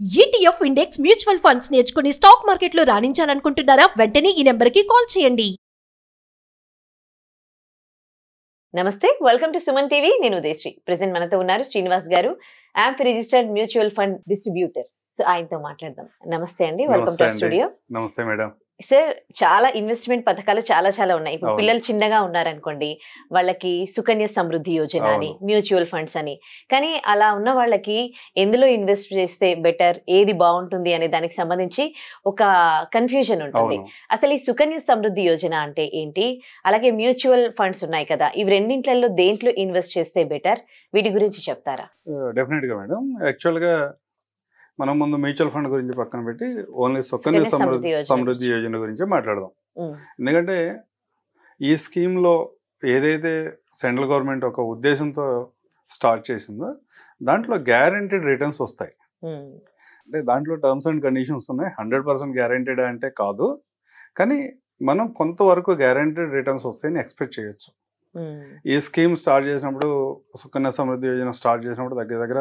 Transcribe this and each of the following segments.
ETF index mutual funds నేర్చుకుని stock మార్కెట్లో రాణించాలనుకుంటున్నారా? వెంటనే ఈ నెంబర్కి కాల్ చేయండి. నమస్తే, వెల్కమ్ టు సుమన్ టీవీ. నేను ఉదయశ్రీ. ప్రెసెంట్ మనతో ఉన్నారు శ్రీనివాస్ గారు, amp registered mutual fund distributor. So ఆయనతో మాట్లాడదాం. నమస్తే అండి, వెల్కమ్ టు స్టూడియో. నమస్తే మేడం. సార్, చాలా ఇన్వెస్ట్మెంట్ పథకాలు చాలా ఉన్నాయి. ఇప్పుడు పిల్లలు చిన్నగా ఉన్నారనుకోండి, వాళ్ళకి సుకన్య సమృద్ధి యోజన అని, మ్యూచువల్ ఫండ్స్ అని. కానీ అలా ఉన్న వాళ్ళకి ఎందులో ఇన్వెస్ట్ చేస్తే బెటర్, ఏది బాగుంటుంది అనే దానికి సంబంధించి ఒక కన్ఫ్యూజన్ ఉంటుంది. అసలు ఈ సుకన్య సమృద్ధి యోజన అంటే ఏంటి, అలాగే మ్యూచువల్ ఫండ్స్ ఉన్నాయి కదా, ఇవి రెండింట్లలో దేంట్లో ఇన్వెస్ట్ చేస్తే బెటర్, వీటి గురించి చెప్తారా? డెఫినెట్ గా మేడం. యాక్చువల్ గా మనం ముందు మ్యూచువల్ ఫండ్ గురించి పక్కన పెట్టి ఓన్లీ సుకన్య సమృద్ధి యోజన గురించి మాట్లాడదాం. ఎందుకంటే ఈ స్కీమ్ లో ఏదైతే సెంట్రల్ గవర్నమెంట్ ఒక ఉద్దేశంతో స్టార్ట్ చేసిందో దాంట్లో గ్యారెంటీడ్ రిటర్న్స్ వస్తాయి. అంటే దాంట్లో టర్మ్స్ అండ్ కండిషన్స్ ఉన్నాయి. 100% గ్యారెంటీడ్ అంటే కాదు, కానీ మనం కొంతవరకు గ్యారెంటీడ్ రిటర్న్స్ వస్తాయని ఎక్స్పెక్ట్ చేయొచ్చు. ఈ స్కీమ్ స్టార్ట్ చేసినప్పుడు, సుకన్య సమృద్ధి యోజన స్టార్ట్ చేసినప్పుడు దగ్గర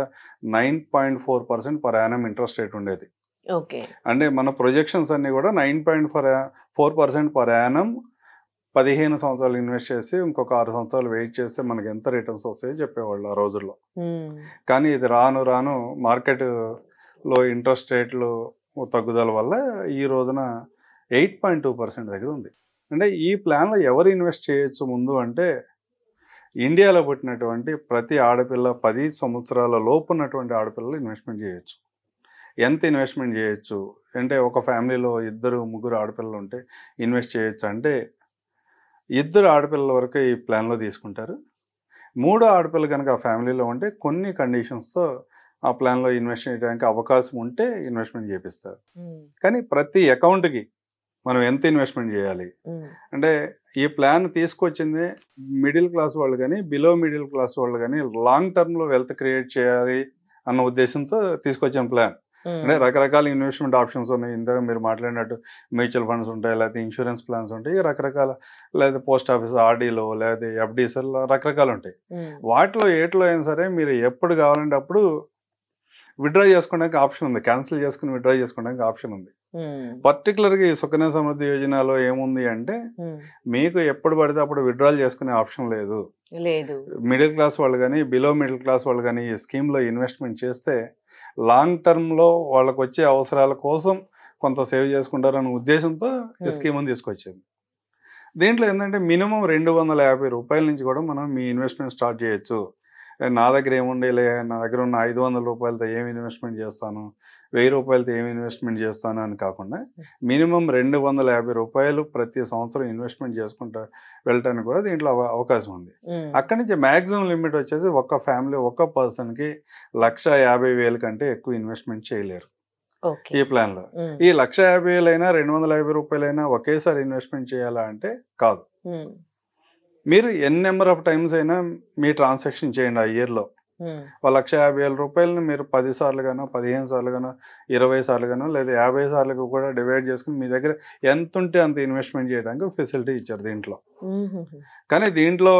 9.4% పర్ యానం ఇంట్రెస్ట్ రేట్ ఉండేది. అంటే మన ప్రొజెక్షన్స్ అన్ని కూడా 9.4% పర్ యానం 15 సంవత్సరాలు ఇన్వెస్ట్ చేసి ఇంకొక 6 సంవత్సరాలు వెయిట్ చేస్తే మనకి ఎంత రిటర్న్స్ వస్తాయో చెప్పేవాళ్ళు ఆ రోజుల్లో. కానీ ఇది రాను రాను మార్కెట్ లో ఇంట్రెస్ట్ రేట్లు తగ్గుదల వల్ల ఈ రోజున 8.2% దగ్గర ఉంది. అంటే ఈ ప్లాన్లో ఎవరు ఇన్వెస్ట్ చేయొచ్చు ముందు అంటే, ఇండియాలో పుట్టినటువంటి ప్రతి ఆడపిల్ల, 10 సంవత్సరాల లోపు ఉన్నటువంటి ఆడపిల్లలు ఇన్వెస్ట్మెంట్ చేయొచ్చు. ఎంత ఇన్వెస్ట్మెంట్ చేయొచ్చు అంటే, ఒక ఫ్యామిలీలో 2-3 ఆడపిల్లలు ఉంటే ఇన్వెస్ట్ చేయొచ్చు అంటే 2 ఆడపిల్లల వరకు ఈ ప్లాన్లో తీసుకుంటారు. 3 ఆడపిల్లలు కనుక ఆ ఫ్యామిలీలో ఉంటే కొన్ని కండిషన్స్తో ఆ ప్లాన్లో ఇన్వెస్ట్ చేయడానికి అవకాశం ఉంటే ఇన్వెస్ట్మెంట్ చేపిస్తారు. కానీ ప్రతి అకౌంట్కి మనం ఎంత ఇన్వెస్ట్మెంట్ చేయాలి అంటే, ఈ ప్లాన్ తీసుకొచ్చింది మిడిల్ క్లాస్ వాళ్ళు కానీ, బిలో మిడిల్ క్లాస్ వాళ్ళు కానీ లాంగ్ టర్మ్లో వెల్త్ క్రియేట్ చేయాలి అన్న ఉద్దేశంతో తీసుకొచ్చిన ప్లాన్. అంటే రకరకాల ఇన్వెస్ట్మెంట్ ఆప్షన్స్ ఉన్నాయి. ఇందాక మీరు మాట్లాడినట్టు మ్యూచువల్ ఫండ్స్ ఉంటాయి, లేకపోతే ఇన్సూరెన్స్ ప్లాన్స్ ఉంటాయి, రకరకాల, లేదా పోస్ట్ ఆఫీస్ ఆర్డీలో, లేదా ఎఫ్డీస్, రకరకాలు ఉంటాయి. వాటిలో ఏట్లో అయినా సరే మీరు ఎప్పుడు కావాలంటే అప్పుడు విత్డ్రా చేసుకోవడానికి ఆప్షన్ ఉంది, క్యాన్సిల్ చేసుకుని విత్డ్రా చేసుకోవడానికి ఆప్షన్ ఉంది. పర్టికులర్గా ఈ సుకన్య సమృద్ధి యోజనలో ఏముంది అంటే, మీకు ఎప్పుడు పడితే అప్పుడు విత్డ్రాల్ చేసుకునే ఆప్షన్ లేదు. మిడిల్ క్లాస్ వాళ్ళు కానీ, బిలో మిడిల్ క్లాస్ వాళ్ళు కానీ ఈ స్కీమ్లో ఇన్వెస్ట్మెంట్ చేస్తే లాంగ్ టర్మ్లో వాళ్ళకు వచ్చే అవసరాల కోసం కొంత సేవ్ చేసుకుంటారనే ఉద్దేశంతో ఈ స్కీమ్ని తీసుకొచ్చింది. దీంట్లో ఏంటంటే మినిమం 250 రూపాయల నుంచి కూడా మనం మీ ఇన్వెస్ట్మెంట్ స్టార్ట్ చేయొచ్చు. నా దగ్గర ఏముండేలే, నా దగ్గర ఉన్న 500 రూపాయలతో ఏమి ఇన్వెస్ట్మెంట్ చేస్తాను, 1000 రూపాయలతో ఏమి ఇన్వెస్ట్మెంట్ చేస్తాను అని కాకుండా మినిమం 250 రూపాయలు ప్రతి సంవత్సరం ఇన్వెస్ట్మెంట్ చేసుకుంటా వెళ్ళటానికి కూడా దీంట్లో అవకాశం ఉంది. అక్కడి నుంచి మ్యాక్సిమం లిమిట్ వచ్చేసి ఒక ఫ్యామిలీ, ఒక పర్సన్కి 150,000 కంటే ఎక్కువ ఇన్వెస్ట్మెంట్ చేయలేరు ఈ ప్లాన్లో. ఈ 150,000 అయినా 250 రూపాయలైనా ఒకేసారి ఇన్వెస్ట్మెంట్ చేయాలా అంటే కాదు. మీరు ఎన్ నెంబర్ ఆఫ్ టైమ్స్ అయినా మీ ట్రాన్సాక్షన్ చేయండి. ఆ ఇయర్లో 150,000 రూపాయలని మీరు 10 సార్లు గానో, 15 సార్లు గానో, 20 సార్లు గానో, లేదా 50 సార్లకు కూడా డివైడ్ చేసుకుని మీ దగ్గర ఎంత ఉంటే అంత ఇన్వెస్ట్మెంట్ చేయడానికి ఫెసిలిటీ ఇచ్చారు దీంట్లో. కానీ దీంట్లో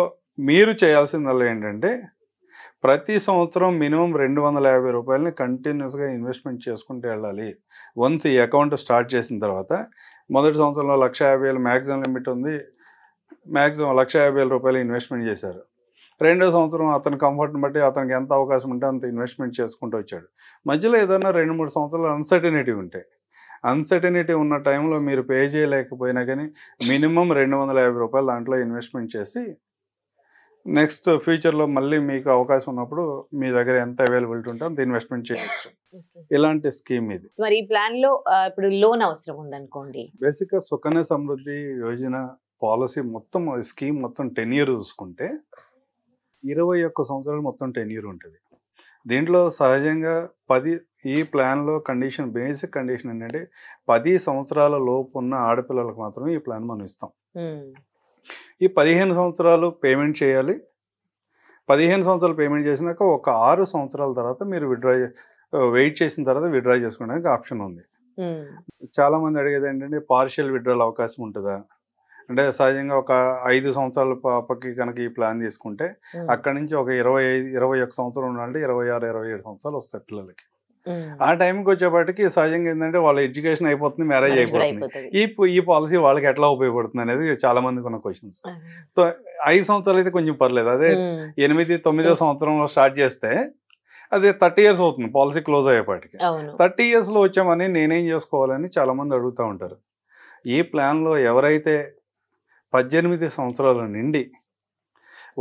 మీరు చేయాల్సిందల్లా ఏంటంటే, ప్రతి సంవత్సరం మినిమం 250 రూపాయలని కంటిన్యూస్గా ఇన్వెస్ట్మెంట్ చేసుకుంటూ వెళ్ళాలి. వన్స్ ఈ అకౌంట్ స్టార్ట్ చేసిన తర్వాత మొదటి సంవత్సరంలో 150,000 మ్యాక్సిమం లిమిట్ ఉంది, మ్యాక్సిమం 150,000 రూపాయలు ఇన్వెస్ట్మెంట్ చేశారు. రెండో సంవత్సరం అతని కంఫర్ట్ని బట్టి అతనికి ఎంత అవకాశం ఉంటే అంత ఇన్వెస్ట్మెంట్ చేసుకుంటూ వచ్చాడు. మధ్యలో ఏదైనా 2-3 సంవత్సరాలు అన్సర్టనిటీ ఉంటాయి. అన్సర్టనిటీ ఉన్న టైంలో మీరు పే చేయలేకపోయినా కానీ మినిమం 250 రూపాయలు దాంట్లో ఇన్వెస్ట్మెంట్ చేసి నెక్స్ట్ ఫ్యూచర్లో మళ్ళీ మీకు అవకాశం ఉన్నప్పుడు మీ దగ్గర ఎంత అవైలబిలిటీ ఉంటే అంత ఇన్వెస్ట్మెంట్ చేయొచ్చు. ఇలాంటి స్కీమ్ ఇది. మరి ఈ ప్లాన్ లో ఇప్పుడు లోన్ అవసరం ఉందనుకోండి, బేసిక్గా సుకన్య సమృద్ధి యోజన పాలసీ మొత్తం, స్కీమ్ మొత్తం 10 years చూసుకుంటే 21 సంవత్సరాలు మొత్తం 10 years ఉంటుంది. దీంట్లో సహజంగా ఈ ప్లాన్లో కండిషన్, బేసిక్ కండిషన్ ఏంటంటే 10 సంవత్సరాల లోపు ఉన్న ఆడపిల్లలకు మాత్రమే ఈ ప్లాన్ మనం ఇస్తాం. ఈ 15 సంవత్సరాలు పేమెంట్ చేయాలి. 15 సంవత్సరాలు పేమెంట్ చేసినాక ఒక 6 సంవత్సరాల తర్వాత మీరు వెయిట్ చేసిన తర్వాత విత్డ్రా చేసుకోవడానికి ఆప్షన్ ఉంది. చాలా మంది అడిగేది ఏంటంటే, పార్షియల్ విత్డ్రాల్ అవకాశం ఉంటుందా అంటే, సహజంగా ఒక 5 సంవత్సరాల పాపకి కనుక ఈ ప్లాన్ తీసుకుంటే అక్కడి నుంచి ఒక 21 సంవత్సరం ఉండాలంటే 26-27 సంవత్సరాలు వస్తాయి పిల్లలకి. ఆ టైంకి వచ్చేపాటికి సహజంగా ఏంటంటే వాళ్ళ ఎడ్యుకేషన్ అయిపోతుంది, మ్యారేజ్ అయిపోతుంది. ఈ పాలసీ వాళ్ళకి ఎట్లా ఉపయోగపడుతుంది అనేది చాలా మందికి ఉన్న క్వశ్చన్స్. సో 5 సంవత్సరాలు అయితే కొంచెం పర్లేదు, అదే 8-9 సంవత్సరంలో స్టార్ట్ చేస్తే అదే 30 years అవుతుంది పాలసీ క్లోజ్ అయ్యేపాటికి. 30 years లో వచ్చామని నేనేం చేసుకోవాలని చాలా మంది అడుగుతూ ఉంటారు. ఈ ప్లాన్లో ఎవరైతే 18 సంవత్సరాల నుండి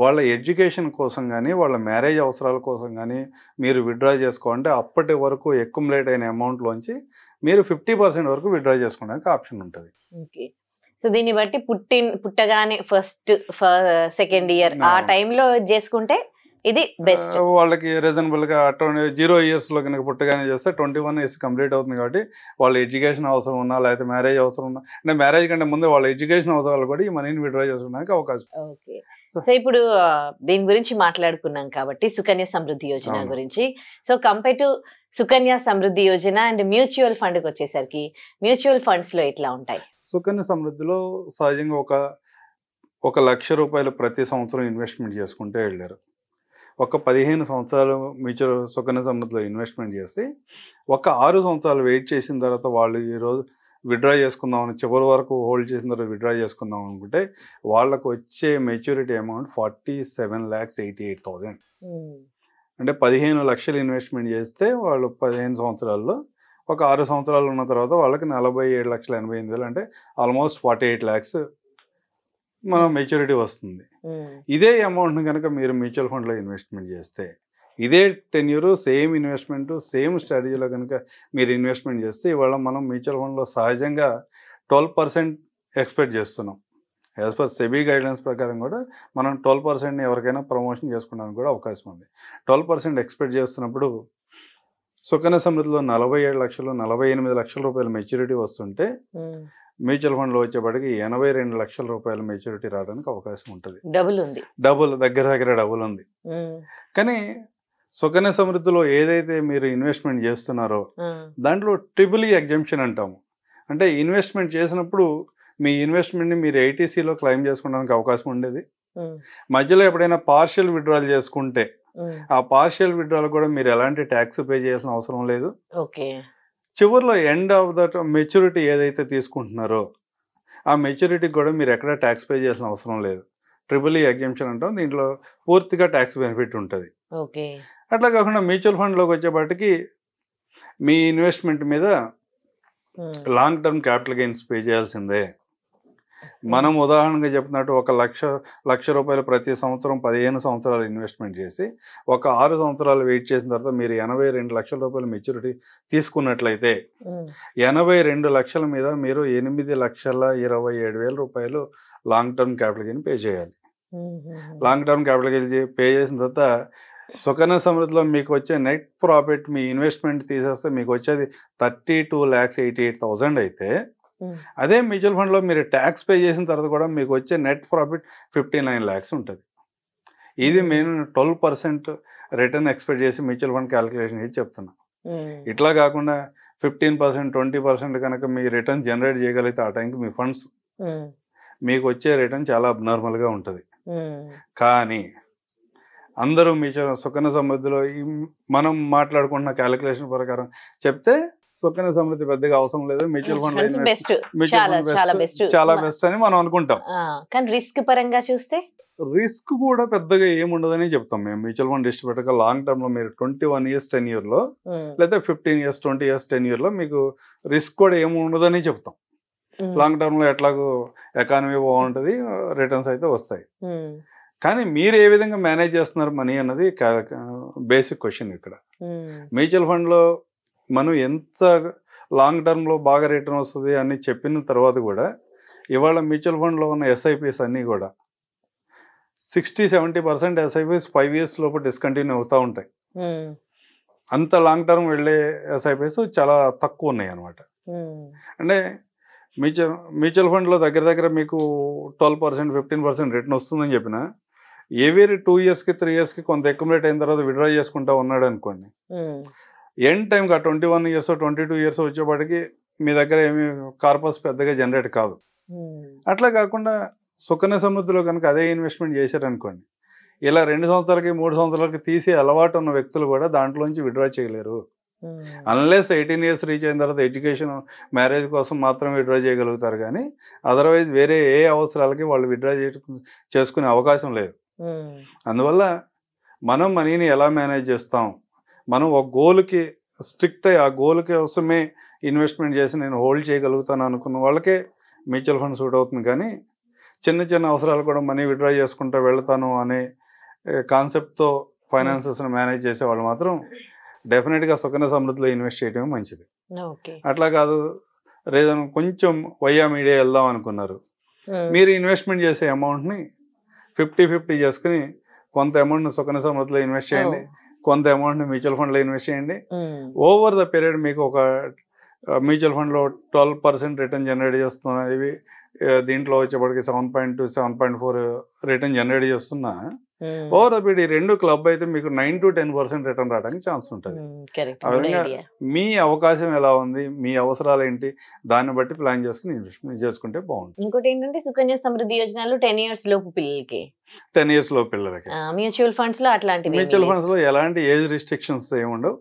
వాళ్ళ ఎడ్యుకేషన్ కోసం కానీ వాళ్ళ మ్యారేజ్ అవసరాల కోసం కానీ మీరు విత్డ్రా చేసుకోవాలంటే అప్పటి వరకు అక్యుములేట్ అయిన అమౌంట్లోంచి మీరు 50% వరకు విత్డ్రా చేసుకోవడానికి ఆప్షన్ ఉంటుంది. ఓకే. సో దీన్ని బట్టి పుట్టగానే ఫస్ట్ సెకండ్ ఇయర్ ఆ టైంలో చేసుకుంటే ఇది బెస్ట్. వాళ్ళకి రీజనబుల్ గా 0 years లో కనుక పుట్టగానే చేస్తే 21 years కంప్లీట్ అవుతుంది కాబట్టి వాళ్ళ ఎడ్యుకేషన్ అవసరం ఉన్నా లేకపోతే మ్యారేజ్ అవసరం ఉన్నా, అంటే మ్యారేజ్ కంటే ముందే వాళ్ళ ఎడ్యుకేషన్ అవసరాలు కూడా ఈ మనీని విత్డ్రా చేసుకోవడానికి అవకాశం. ఓకే. సో ఇప్పుడు దీని గురించి మాట్లాడుకున్నాం కాబట్టి సుకన్య సమృద్ధి యోజన గురించి. So compare to Sukanya Samriddhi Yojana and mutual fund కి వచ్చేసరికి మ్యూచువల్ ఫండ్స్ లో ఎట్లా ఉంటాయి? సుకన్య సమృద్ధిలో సహజంగా ఒక ₹1,00,000 ప్రతి సంవత్సరం ఇన్వెస్ట్మెంట్ చేసుకుంటే వెళ్ళారు. ఒక 15 సంవత్సరాలు మ్యూచువల్ సుకన్య సమృద్ధిలో ఇన్వెస్ట్మెంట్ చేసి ఒక 6 సంవత్సరాలు వెయిట్ చేసిన తర్వాత వాళ్ళు ఈరోజు విత్డ్రా చేసుకుందామని చివరి వరకు హోల్డ్ చేసిన తర్వాత విత్డ్రా చేసుకుందాం అనుకుంటే వాళ్ళకు వచ్చే మెచ్యూరిటీ అమౌంట్ 47,88,000. అంటే 15 లక్షలు ఇన్వెస్ట్మెంట్ చేస్తే వాళ్ళు 15 సంవత్సరాల్లో ఒక 6 సంవత్సరాలు ఉన్న తర్వాత వాళ్ళకి 47,88,000 అంటే ఆల్మోస్ట్ 48 lakhs మనం మెచ్యూరిటీ వస్తుంది. ఇదే అమౌంట్ని కనుక మీరు మ్యూచువల్ ఫండ్లో ఇన్వెస్ట్మెంట్ చేస్తే ఇదే టెన్యూర్ సేమ్ ఇన్వెస్ట్మెంట్ సేమ్ స్ట్రాటజీలో కనుక మీరు ఇన్వెస్ట్మెంట్ చేస్తే ఇవాళ మనం మ్యూచువల్ ఫండ్లో సహజంగా 12% ఎక్స్పెక్ట్ చేస్తున్నాం. యాజ్ పర్ సెబీ గైడ్లైన్స్ ప్రకారం కూడా మనం 12%ని ఎవరికైనా ప్రమోషన్ చేసుకోవడానికి కూడా అవకాశం ఉంది. 12% ఎక్స్పెక్ట్ చేస్తున్నప్పుడు సుకన్య సమృద్ధిలో 47 లక్షలు 48 లక్షల రూపాయల మెచ్యూరిటీ వస్తుంటే మ్యూచువల్ ఫండ్లో వచ్చేప్పటికి 82 లక్షల రూపాయల మెచ్యూరిటీ రావడానికి అవకాశం ఉంటుంది. డబుల్ దగ్గర డబుల్ ఉంది. కానీ సుకన్య సమృద్ధిలో ఏదైతే మీరు ఇన్వెస్ట్మెంట్ చేస్తున్నారో దాంట్లో ట్రిపుల్ ఎగ్జంప్షన్ అంటాము. అంటే ఇన్వెస్ట్మెంట్ చేసినప్పుడు మీ ఇన్వెస్ట్మెంట్ని మీరు ఏటీసీలో క్లెయిమ్ చేసుకోవడానికి అవకాశం ఉండేది. మధ్యలో ఎప్పుడైనా పార్షియల్ విత్డ్రాల్ చేసుకుంటే ఆ పార్షియల్ విత్డ్రాల్ కూడా మీరు ఎలాంటి ట్యాక్స్ పే చేయాల్సిన అవసరం లేదు. చివరిలో ఎండ్ ఆఫ్ దట్ మెచ్యూరిటీ ఏదైతే తీసుకుంటున్నారో ఆ మెచ్యూరిటీకి కూడా మీరు ఎక్కడ ట్యాక్స్ పే చేయాల్సిన అవసరం లేదు. ట్రిపుల్ ఎగ్జంప్షన్ అంటాం, దీంట్లో పూర్తిగా ట్యాక్స్ బెనిఫిట్ ఉంటుంది. అట్లా కాకుండా మ్యూచువల్ ఫండ్లోకి వచ్చేపాటికి మీ ఇన్వెస్ట్మెంట్ మీద long term capital gains pay చేయాల్సిందే. మనం ఉదాహరణగా చెప్పినట్టు ₹1,00,000 ప్రతి సంవత్సరం 15 సంవత్సరాలు ఇన్వెస్ట్మెంట్ చేసి ఒక 6 సంవత్సరాలు వెయిట్ చేసిన తర్వాత మీరు 82 లక్షల రూపాయలు మెచ్యూరిటీ తీసుకున్నట్లయితే 82 లక్షల మీద మీరు 8,27,000 రూపాయలు long term capital gain pay చేయాలి. Long term capital gain pay చేసిన తర్వాత సుకన్య సమృద్ధిలో మీకు వచ్చే నెట్ ప్రాఫిట్ మీ ఇన్వెస్ట్మెంట్ తీసేస్తే మీకు వచ్చేది 32,88,000 అయితే అదే మ్యూచువల్ ఫండ్లో మీరు ట్యాక్స్ పే చేసిన తర్వాత కూడా మీకు వచ్చే నెట్ ప్రాఫిట్ 59 lakhs ఉంటుంది. ఇది నేను 12% రిటర్న్ ఎక్స్పెక్ట్ చేసి మ్యూచువల్ ఫండ్ క్యాలిక్యులేషన్ చేసి చెప్తున్నా. ఇట్లా కాకుండా 15% 20% కనుక మీ రిటర్న్ జనరేట్ చేయగలిగితే ఆ టైంకి మీ ఫండ్స్ మీకు వచ్చే రిటర్న్ చాలా అబ్నార్మల్గా ఉంటుంది. కానీ అందరూ మ్యూచువల్ సుకన్య సమృద్ధిలో మనం మాట్లాడుకుంటున్న క్యాలిక్యులేషన్ ప్రకారం చెప్తే సుకన్య సమృద్ధి పెద్దగా అవసరం లేదు, మ్యూచువల్ ఫండ్ చాలా బెస్ట్ అని మనం అనుకుంటాం. కానీ రిస్క్ పరంగా చూస్తే రిస్క్ కూడా పెద్దగా ఏముండదని చెప్తాం మేము. మ్యూచువల్ ఫండ్ డిస్ట్రిబ్యూటర్ గా లాంగ్ టర్మ్ లో మీరు 21 years 10 years లో లేదా 15 years 20 years 10 years లో మీకు రిస్క్ కూడా ఏముండదని చెప్తాం. లాంగ్ టర్మ్ లో ఎట్లాగో ఎకానమీ బాగుంటది, రిటర్న్స్ అయితే వస్తాయి. కానీ మీరు ఏ విధంగా మేనేజ్ చేస్తున్నారు మనీ అన్నది బేసిక్ క్వశ్చన్ ఇక్కడ. మ్యూచువల్ ఫండ్ లో మనం ఎంత లాంగ్ టర్మ్ లో బాగా రిటర్న్ వస్తుంది అని చెప్పిన తర్వాత కూడా ఇవాళ మ్యూచువల్ ఫండ్ లో ఉన్న ఎస్ఐపిస్ అన్ని కూడా 60-70% ఎస్ఐపిస్ 5 years లోపు డిస్కంటిన్యూ అవుతూ ఉంటాయి. అంత లాంగ్ టర్మ్ వెళ్ళే ఎస్ఐపిస్ చాలా తక్కువ ఉన్నాయి అనమాట. అంటే మ్యూచువల్ ఫండ్లో దగ్గర మీకు 12% 15% రిటర్న్ వస్తుందని చెప్పిన ఎవరీ 2 years 3 years కొంత అక్యుములేట్ అయిన తర్వాత విత్డ్రా చేసుకుంటా ఉన్నాడు అనుకోండి, ఎండ్ టైంకి ఆ 21 years 22 years వచ్చేపాటికి మీ దగ్గర ఏమి కార్పస్ పెద్దగా జనరేట్ కాదు. అట్లా కాకుండా సుకన్య సమృద్ధిలో కనుక అదే ఇన్వెస్ట్మెంట్ చేశారనుకోండి, ఇలా 2 సంవత్సరాలకి 3 సంవత్సరాలకి తీసే అలవాటు ఉన్న వ్యక్తులు కూడా దాంట్లోంచి విత్డ్రా చేయలేరు. అన్లెస్ 18 years రీచ్ అయిన తర్వాత ఎడ్యుకేషన్, మ్యారేజ్ కోసం మాత్రం విత్డ్రా చేయగలుగుతారు, కానీ అదర్వైజ్ వేరే ఏ అవసరాలకి వాళ్ళు విత్డ్రా చేసుకునే అవకాశం లేదు. అందువల్ల మనం మనీని ఎలా మేనేజ్ చేస్తాం, మనం ఒక గోల్కి స్ట్రిక్ట్ అయ్యి ఆ గోల్ కోసమే ఇన్వెస్ట్మెంట్ చేసి నేను హోల్డ్ చేయగలుగుతాను అనుకున్న వాళ్ళకే మ్యూచువల్ ఫండ్ సూట్ అవుతుంది. కానీ చిన్న చిన్న అవసరాలు కూడా మనీ విత్డ్రా చేసుకుంటూ వెళ్తాను అనే కాన్సెప్ట్తో ఫైనాన్సెస్ని మేనేజ్ చేసే వాళ్ళు మాత్రం డెఫినెట్గా సుకన్య సమృద్ధిలో ఇన్వెస్ట్ చేయడమే మంచిది. అట్లా కాదు రీజన్ కొంచెం వయ్యా మీడియా వెళ్దాం అనుకున్నారు, మీరు ఇన్వెస్ట్మెంట్ చేసే అమౌంట్ని 50-50 చేసుకుని కొంత అమౌంట్ని సుకన్య సమృద్ధిలో ఇన్వెస్ట్ చేయండి, కొంత అమౌంట్ని మ్యూచువల్ ఫండ్లో ఇన్వెస్ట్ చేయండి. ఓవర్ ద పీరియడ్ మీకు ఒక మ్యూచువల్ ఫండ్లో 12% రిటర్న్ జనరేట్ చేస్తున్నవి, దీంట్లో వచ్చేప్పటికి 7.2, 7.4 రిటర్న్ జనరేట్ చేస్తున్నా ఓవర్ ద పీరియడ్ ఈ రెండు క్లబ్ అయితే మీకు 9 to 10% రిటర్న్ రావడానికి ఛాన్స్ ఉంటుంది. ఆ విధంగా మీ అవకాశం ఎలా ఉంది, మీ అవసరాలు ఏంటి, దాన్ని బట్టి ప్లాన్ చేసుకుని ఇన్వెస్ట్మెంట్ చేసుకుంటే బాగుంటుంది. ఇంకోటి ఏంటంటే సుకన్య సమృద్ధి యోజనలో 10 years లోపు పిల్లలకి, 10 years లోపు పిల్లలకి. మ్యూచువల్ ఫండ్స్ లో అట్లాంటివి, మ్యూచువల్ ఫండ్స్ లో ఎలాంటి ఏజ్ రిస్ట్రిక్షన్స్ ఏముండవు.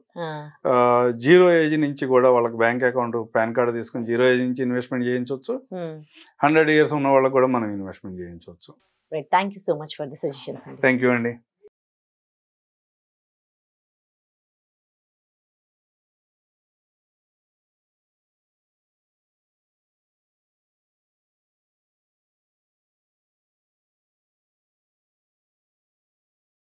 0 age నుంచి కూడా వాళ్ళకి బ్యాంక్ అకౌంట్, పాన్ కార్డు తీసుకుని 0 age నుంచి ఇన్వెస్ట్మెంట్ చేయించవచ్చు. 100 years ఉన్న వాళ్ళకి కూడా మనం investment చేయించవచ్చు. Thank you so much for the suggestions. Thank you, Andy.